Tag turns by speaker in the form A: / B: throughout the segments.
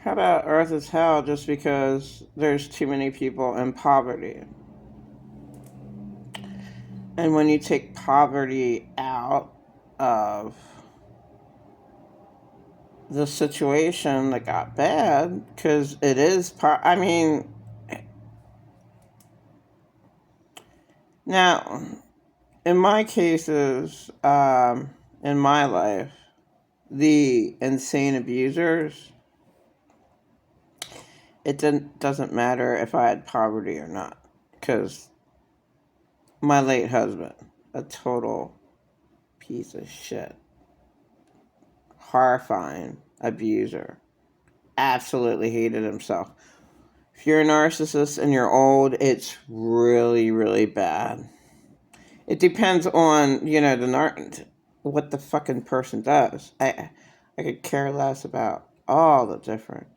A: How about Earth is hell just because there's too many people in poverty? And when you take poverty out of the situation that got bad, because it is, I mean, now, in my cases, in my life, the insane abusers, it doesn't matter if I had poverty or not. Because my late husband, a total piece of shit, horrifying abuser, absolutely hated himself. If you're a narcissist and you're old, it's really, really bad. It depends on, what the fucking person does. I could care less about all the different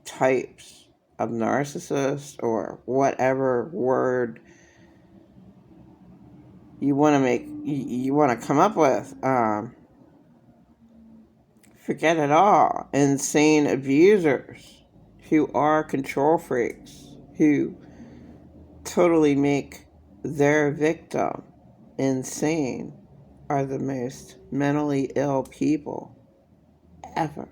A: types of narcissists or whatever word you want to come up with. Forget it all. Insane abusers who are control freaks who totally make their victim insane are the most mentally ill people ever.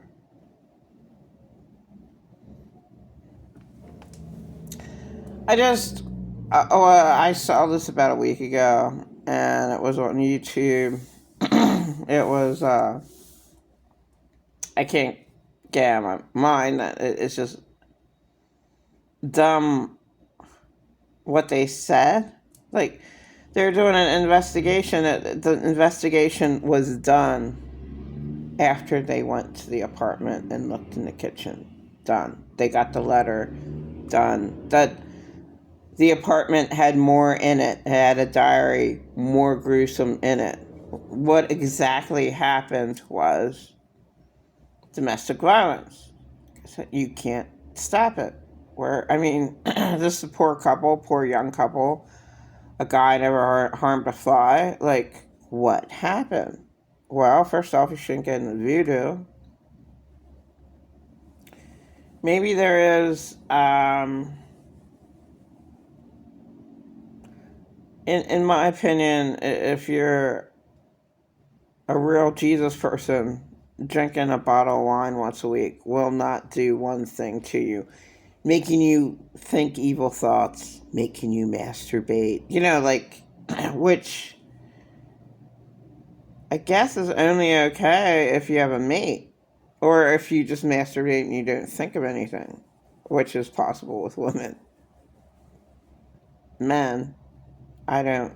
A: I just, I saw this about a week ago, and it was on YouTube. It was, I can't get out of my mind that it's just dumb what they said. Like, they're doing an investigation. The investigation was done after they went to the apartment and looked in the kitchen. Done. They got the letter. Done. That the apartment had more in it. It had a diary more gruesome in it. What exactly happened was domestic violence. So you can't stop it. This is a poor couple, poor young couple. A guy never harmed a fly. Like, what happened? Well, first off, you shouldn't get into voodoo. Maybe there is, in my opinion, if you're a real Jesus person, drinking a bottle of wine once a week will not do one thing to you. Making you think evil thoughts, making you masturbate, which I guess is only okay if you have a mate. Or if you just masturbate and you don't think of anything, which is possible with women. Men, I don't.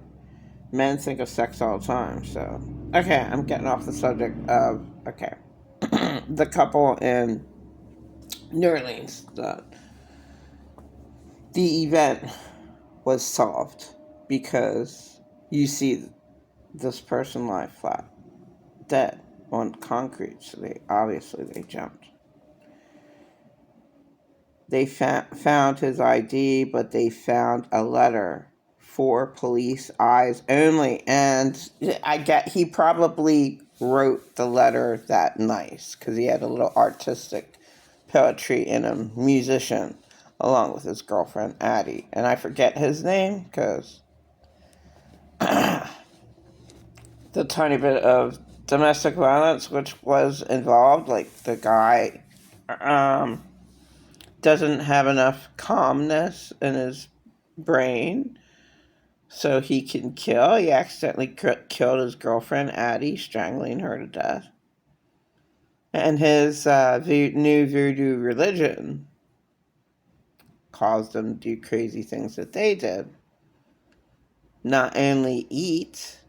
A: Men think of sex all the time, so. Okay, I'm getting off the subject of, okay. The couple in New Orleans, the event was solved because you see this person lie flat, dead on concrete, so they jumped. They found his ID, but they found a letter for police eyes only. And he probably wrote the letter that nice because he had a little artistic poetry in him, musician, along with his girlfriend Addie. And I forget his name because the tiny bit of domestic violence which was involved, like the guy doesn't have enough calmness in his brain so he can kill. He accidentally killed his girlfriend Addie, strangling her to death. And his new voodoo religion caused them to do crazy things that they did. Not only eat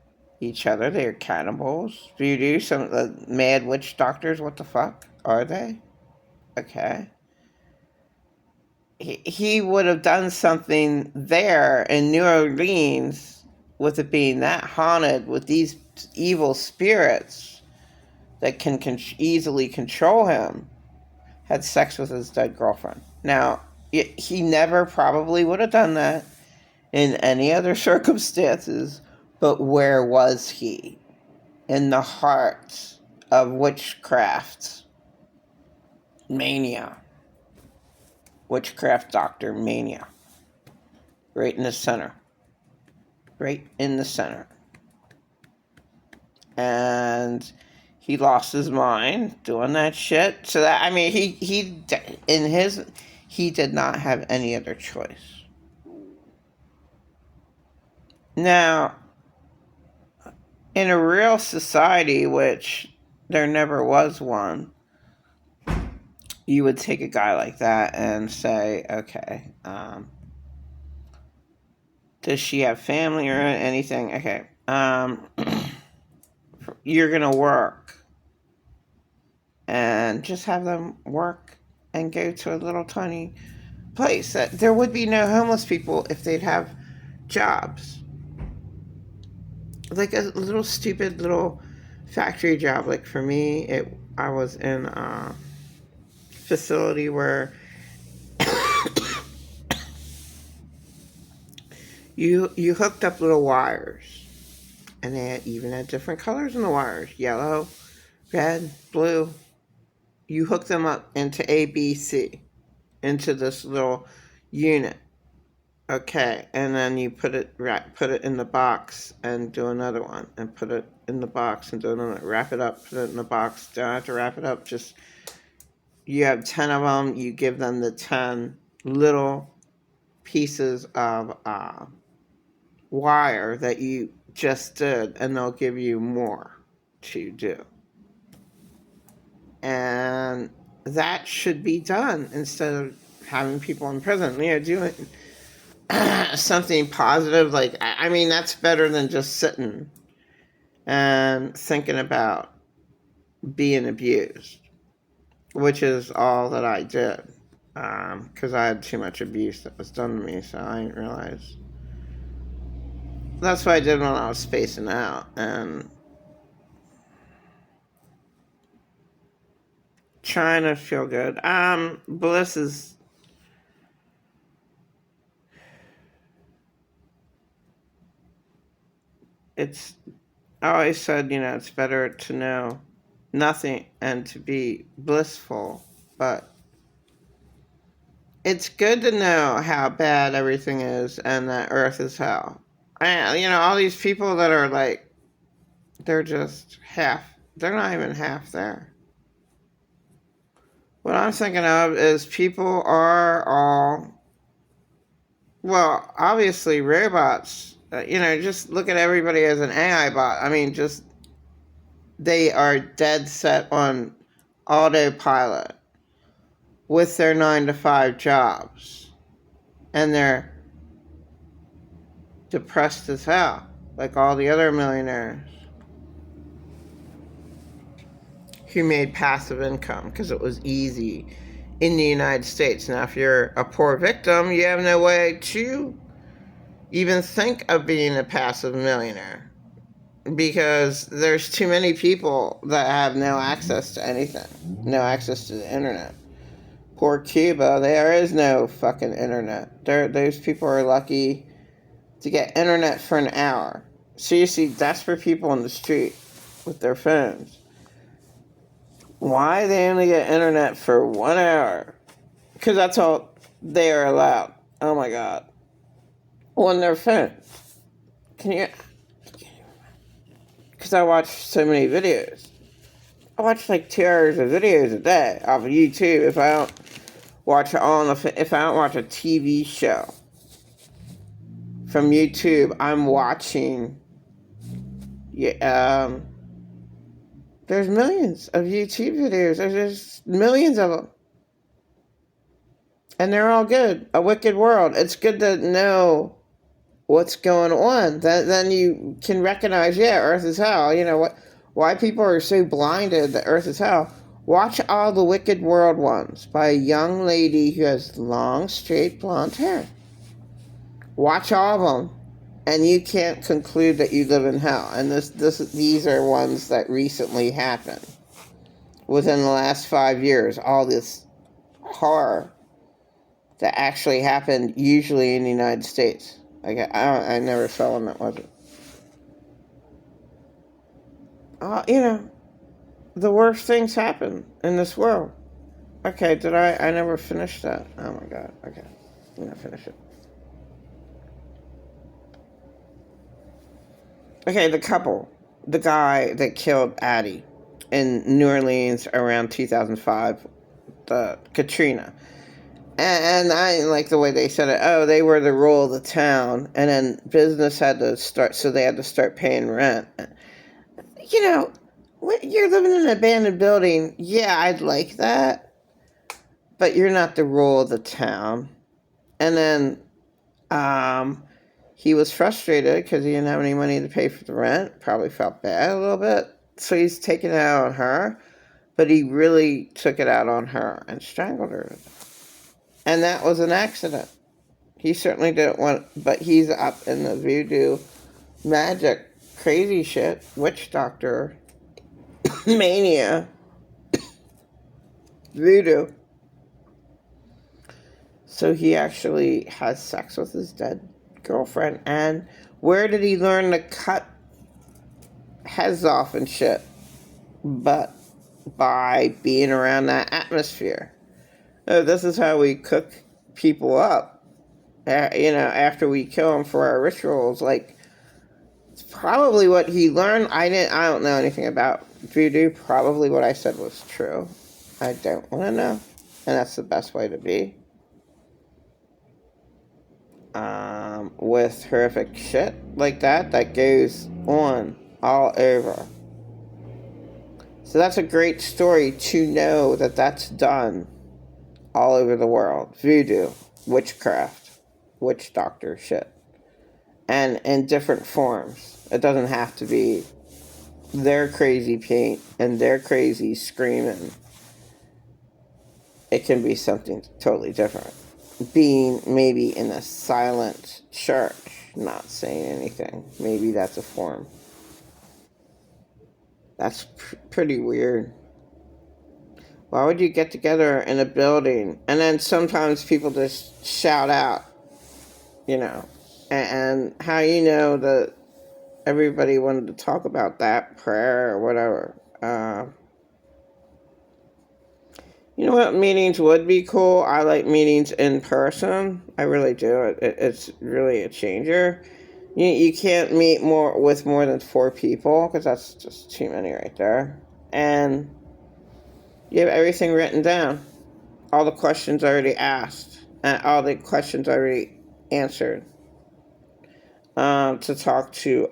A: each other, they're cannibals. Voodoo, some of the mad witch doctors, what the fuck are they? Okay. He would have done something there in New Orleans with it being that haunted with these evil spirits that can easily control him, had sex with his dead girlfriend. Now, he never probably would have done that in any other circumstances, but where was he? In the heart of witchcraft mania. witchcraft doctor mania. Right in the center. Right in the center. And he lost his mind doing that shit. So that, I mean, he did not have any other choice. Now, in a real society, which there never was one, you would take a guy like that and say, okay, does she have family or anything? Okay, you're gonna work, and just have them work and go to a little tiny place. That there would be no homeless people if they'd have jobs, like a little stupid little factory job. Like for me, I was in a facility where you hooked up little wires, and they even had different colors in the wires: yellow, red, blue. You hook them up into ABC, into this little unit. Okay, and then you put it in the box and do another one, and put it in the box and do another. Wrap it up, put it in the box. Don't have to wrap it up. Just you have 10 of them. You give them the 10 little pieces of wire that you just did, and they'll give you more to do. And that should be done instead of having people in prison. Doing something positive. Like, I mean, that's better than just sitting and thinking about being abused, which is all that I did. Because I had too much abuse that was done to me, so I didn't realize. That's what I did when I was spacing out, and trying to feel good. Bliss is... I always said, it's better to know nothing and to be blissful, but it's good to know how bad everything is and that Earth is hell. And, all these people that are like, they're not even half there. What I'm thinking of is people are all, well, obviously robots. Just look at everybody as an AI bot. I mean, they are dead set on autopilot with their 9-to-5 jobs. And they're depressed as hell, like all the other millionaires who made passive income because it was easy in the United States. Now, if you're a poor victim, you have no way to even think of being a passive millionaire because there's too many people that have no access to anything, no access to the internet. Poor Cuba, there is no fucking internet. Those people are lucky to get internet for an hour. So you see desperate people on the street with their phones. Why they only get internet for 1 hour? Because that's all they are allowed. Oh my God. On their phone. Can you... Because I watch so many videos. I watch like 2 hours of videos a day off of YouTube. If I don't watch a TV show from YouTube, I'm watching. There's millions of YouTube videos. There's just millions of them. And they're all good. A Wicked World. It's good to know what's going on. Then you can recognize, Earth is hell. Why people are so blinded that Earth is hell. Watch all the Wicked World ones by a young lady who has long, straight, blonde hair. Watch all of them. And you can't conclude that you live in hell. And these are ones that recently happened. Within the last 5 years, all this horror that actually happened, usually in the United States. I never saw one that wasn't. The worst things happen in this world. Okay, did I never finished that. Oh my god. Okay. I'm gonna finish it. Okay, the couple. The guy that killed Addie in New Orleans around 2005, the Katrina. And I didn't like the way they said it. Oh, they were the rule of the town, and then business had to start, so they had to start paying rent. You know, when you're living in an abandoned building, yeah, I'd like that, but you're not the rule of the town. And then he was frustrated because he didn't have any money to pay for the rent. Probably felt bad a little bit, so he's taking it out on her. But he really took it out on her and strangled her. And that was an accident. He certainly didn't want, but he's up in the voodoo, magic, crazy shit, witch doctor, mania, voodoo. So he actually has sex with his dead girlfriend. And where did he learn to cut heads off and shit? But by being around that atmosphere. This is how we cook people up. After we kill them for our rituals, like, it's probably what he learned. I don't know anything about voodoo. Probably what I said was true. I don't want to know, and that's the best way to be. With horrific shit like that goes on all over. So that's a great story to know that that's done all over the world. Voodoo, witchcraft, witch doctor shit. And in different forms. It doesn't have to be their crazy paint and their crazy screaming. It can be something totally different. Being maybe in a silent church, not saying anything. Maybe that's a form. That's pretty weird. Why would you get together in a building and then sometimes people just shout out, and how that everybody wanted to talk about that prayer or whatever. You know what meetings would be cool? I like meetings in person. I really do. It's really a changer. You can't meet with more than 4 people because that's just too many right there. And you have everything written down. All the questions already asked. And all the questions already answered. To talk to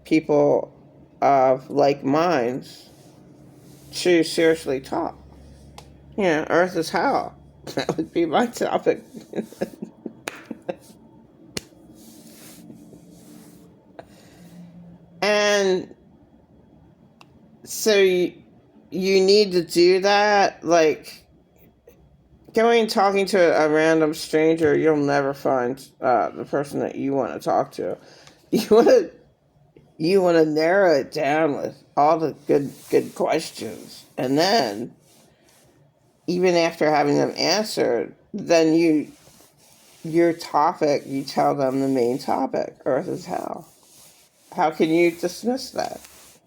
A: people of like minds to seriously talk. Earth is hell. That would be my topic. And so you need to do that, like talking to a random stranger. You'll never find the person that you want to talk to. You want to narrow it down with all the good questions, and then even after having them answered, then your topic, you tell them the main topic. Earth is hell. How can you dismiss that?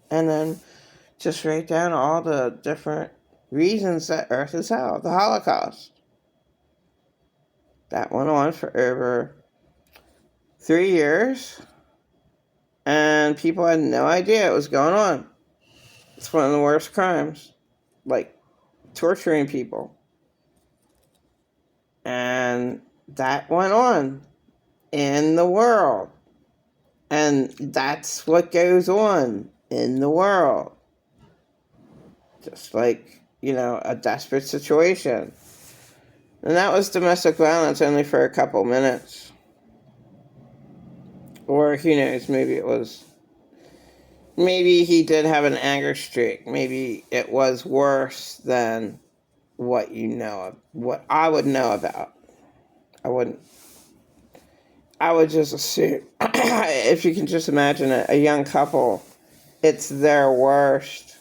A: And then just write down all the different reasons that Earth is hell. The Holocaust. That went on for over 3 years. And people had no idea it was going on. It's one of the worst crimes. Like torturing people. And that went on in the world. And that's what goes on in the world. Just like, a desperate situation. And that was domestic violence only for a couple minutes. Or who knows, maybe he did have an anger streak. Maybe it was worse than what I would know about. I would just assume, if you can just imagine a young couple, it's their worst